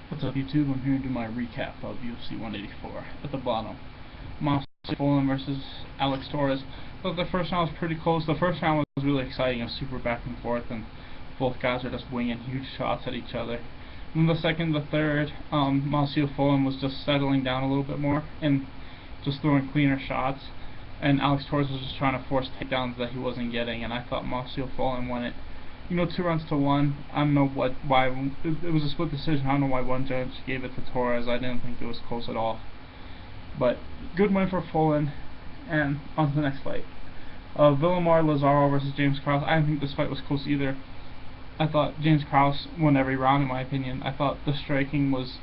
What's up, YouTube? I'm here to do my recap of UFC 184. At the bottom, Mossy Fulham versus Alex Torres. But the first round was pretty close. The first round was really exciting. It was super back and forth, and both guys were just winging huge shots at each other. And the second, the third, Mossy Fulham was just settling down a little bit more and just throwing cleaner shots. And Alex Torres was just trying to force takedowns that he wasn't getting. And I thought Mossy Fulham won it. 2-1. I don't know why it was a split decision. I don't know why one judge gave it to Torres. I didn't think it was close at all. But good win for Fulham, and on to the next fight. Villamar Lazaro versus James Krause. I didn't think this fight was close either. I thought James Krause won every round in my opinion. I thought the striking was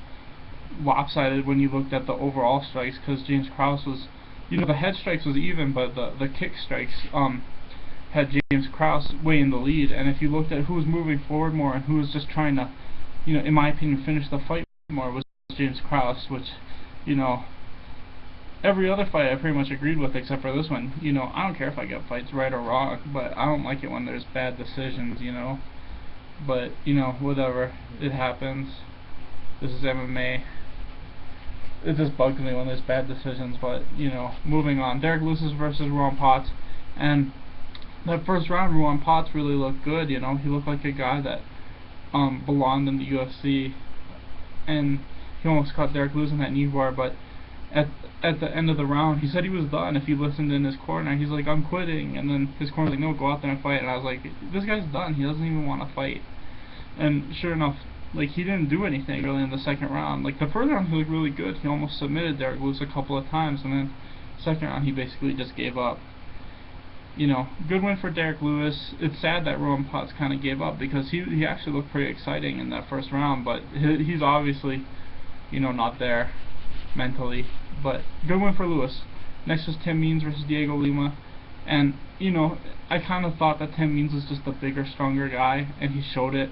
lopsided when you looked at the overall strikes, because James Krause was, the head strikes was even, but the kick strikes had James Krause way in the lead. And if you looked at who was moving forward more and who was just trying to, in my opinion, finish the fight more, was James Krause, which, every other fight I pretty much agreed with except for this one. I don't care if I get fights right or wrong, but I don't like it when there's bad decisions, But, whatever, it happens. This is MMA. It just bugs me when there's bad decisions, but, moving on. Derek Lewis versus Ruan Potts, and that first round, Ruan Potts really looked good. He looked like a guy that belonged in the UFC, and he almost caught Derek Lewis in that knee bar. But at the end of the round, he said he was done. If you listened in his corner, he's like, "I'm quitting," and then his corner's like, "No, go out there and fight." And I was like, "This guy's done. He doesn't even want to fight." And sure enough, he didn't do anything really in the second round. The first round he looked really good. He almost submitted Derek Lewis a couple of times, and then second round he basically just gave up. Good win for Derek Lewis. It's sad that Ruan Potts kind of gave up, because he actually looked pretty exciting in that first round, but he's obviously, not there mentally. But good win for Lewis. Next was Tim Means versus Diego Lima, and I kind of thought that Tim Means was just a bigger, stronger guy, and he showed it.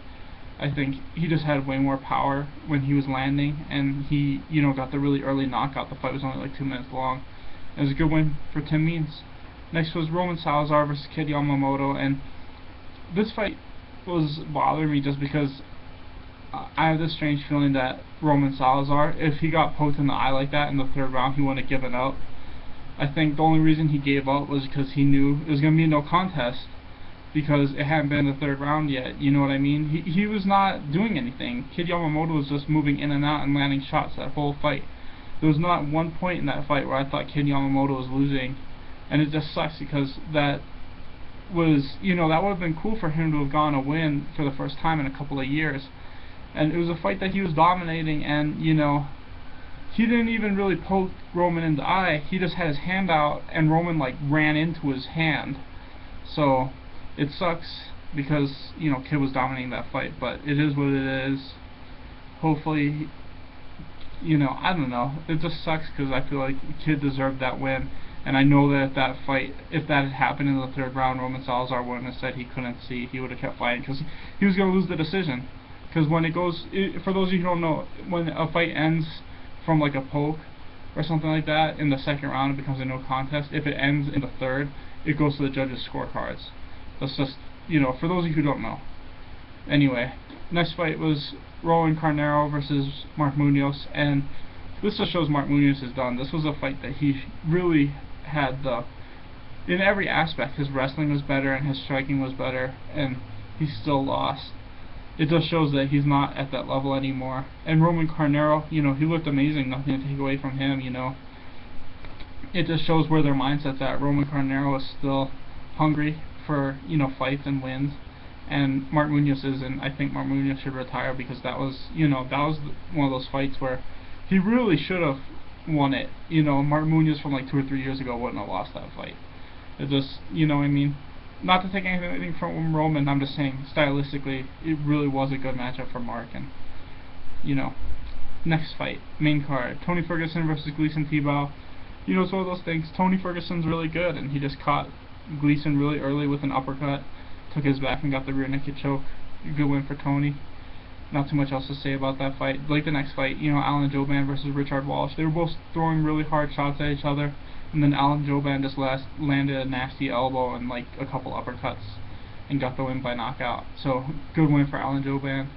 I think he just had way more power when he was landing, and he, got the really early knockout. The fight was only like 2 minutes long. It was a good win for Tim Means. Next was Roman Salazar versus Kid Yamamoto, and this fight was bothering me just because I have this strange feeling that Roman Salazar, if he got poked in the eye like that in the third round, he wouldn't have given up. I think the only reason he gave up was because he knew it was going to be no contest, because it hadn't been the third round yet, you know what I mean? He was not doing anything. Kid Yamamoto was just moving in and out and landing shots that whole fight. There was not one point in that fight where I thought Kid Yamamoto was losing. And it just sucks, because that was, that would have been cool for him to have gone a win for the first time in a couple of years. And it was a fight that he was dominating, and, he didn't even really poke Roman in the eye. He just had his hand out, and Roman, ran into his hand. So, it sucks, because, Kid was dominating that fight, but it is what it is. Hopefully, I don't know. It just sucks, because I feel like Kid deserved that win. And I know that if that had happened in the third round, Roman Salazar wouldn't have said he couldn't see. He would have kept fighting, because he was going to lose the decision. Because when it goes, for those of you who don't know, when a fight ends from a poke or something like that in the second round, it becomes a no contest. If it ends in the third, it goes to the judges' scorecards. That's just, for those of you who don't know. Anyway, next fight was Roland Carnero versus Mark Munoz, and this just shows Mark Munoz is done. This was a fight that he really had in every aspect. His wrestling was better and his striking was better, and he still lost. It just shows that he's not at that level anymore. And Roman Carnero, he looked amazing. Nothing to take away from him, It just shows where their mindset's at. Roman Carnero is still hungry for, fights and wins, and Mark Munoz isn't. I think Mark Munoz should retire, because that was, that was one of those fights where he really should have won it. Mark Munoz from 2 or 3 years ago wouldn't have lost that fight. It just, I mean? Not to take anything from Roman, I'm just saying, stylistically, it really was a good matchup for Mark. And, next fight, main card, Tony Ferguson versus Gleison Tibau. It's one of those things. Tony Ferguson's really good, and he just caught Gleison really early with an uppercut, took his back and got the rear naked choke. Good win for Tony. Not too much else to say about that fight. The next fight, Alan Jouban versus Richard Walsh. They were both throwing really hard shots at each other, and then Alan Jouban just landed a nasty elbow and a couple uppercuts and got the win by knockout. So good win for Alan Jouban.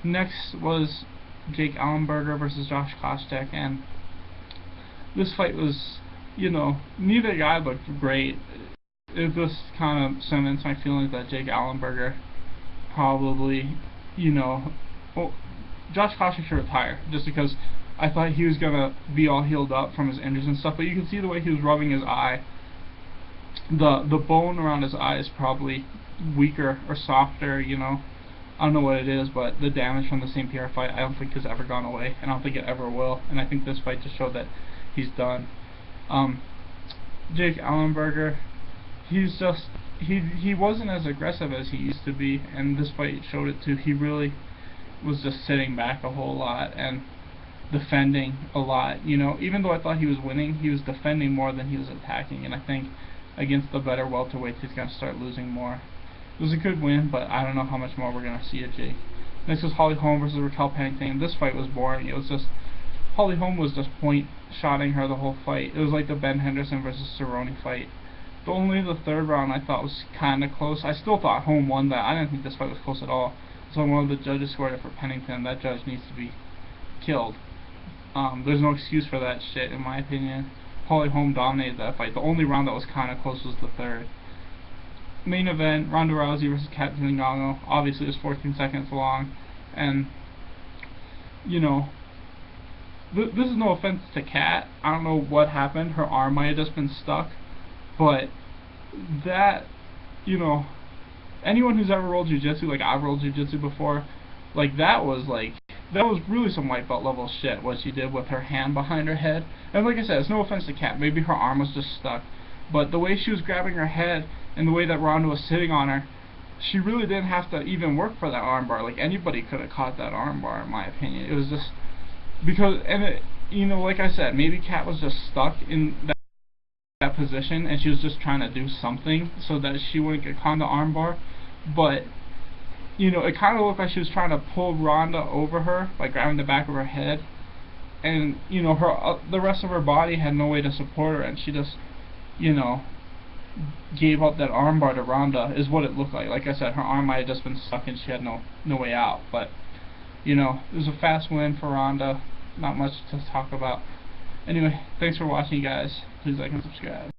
Next was Jake Ellenberger versus Josh Koscheck, and this fight was, neither guy looked great. It just kind of cements my feelings that Jake Ellenberger probably, well, Josh Koscheck should retire, just because I thought he was gonna be all healed up from his injuries and stuff, but you can see the way he was rubbing his eye. The bone around his eye is probably weaker or softer, I don't know what it is, but the damage from the St. Pierre fight I don't think has ever gone away, and I don't think it ever will, and I think this fight just showed that he's done. Jake Ellenberger, he wasn't as aggressive as he used to be, and this fight showed it too. He really was just sitting back a whole lot and defending a lot. Even though I thought he was winning, he was defending more than he was attacking, and I think against the better welterweights he's going to start losing more. It was a good win, but I don't know how much more we're going to see of Jake. Next was Holly Holm versus Raquel Pennington, and this fight was boring. It was just, Holly Holm was just point-shotting her the whole fight. It was like the Ben Henderson versus Cerrone fight. Only the third round I thought was kind of close. I still thought Holm won that. I didn't think this fight was close at all. So one of the judges scored it for Pennington. That judge needs to be killed. There's no excuse for that shit, in my opinion. Holly Holm dominated that fight. The only round that was kind of close was the third. Main event, Ronda Rousey versus Cat Zingano. Obviously it was 14 seconds long, and this is no offense to Cat. I don't know what happened. Her arm might have just been stuck, but that, anyone who's ever rolled jiu-jitsu, like I've rolled jiu-jitsu before, that was really some white belt level shit, what she did with her hand behind her head. And like I said, it's no offense to Cat, maybe her arm was just stuck, but the way she was grabbing her head and the way that Ronda was sitting on her, she really didn't have to even work for that armbar. Like, anybody could have caught that armbar, in my opinion. It was just because, like I said, maybe Cat was just stuck in that position, and she was just trying to do something so that she wouldn't get caught in the armbar. But it kind of looked like she was trying to pull Ronda over her by grabbing the back of her head, and the rest of her body had no way to support her, and she just gave up that armbar to Ronda, is what it looked like. Like I said, her arm might have just been stuck and she had no way out. But it was a fast win for Ronda. Not much to talk about. Anyway, thanks for watching, guys. Please like and subscribe.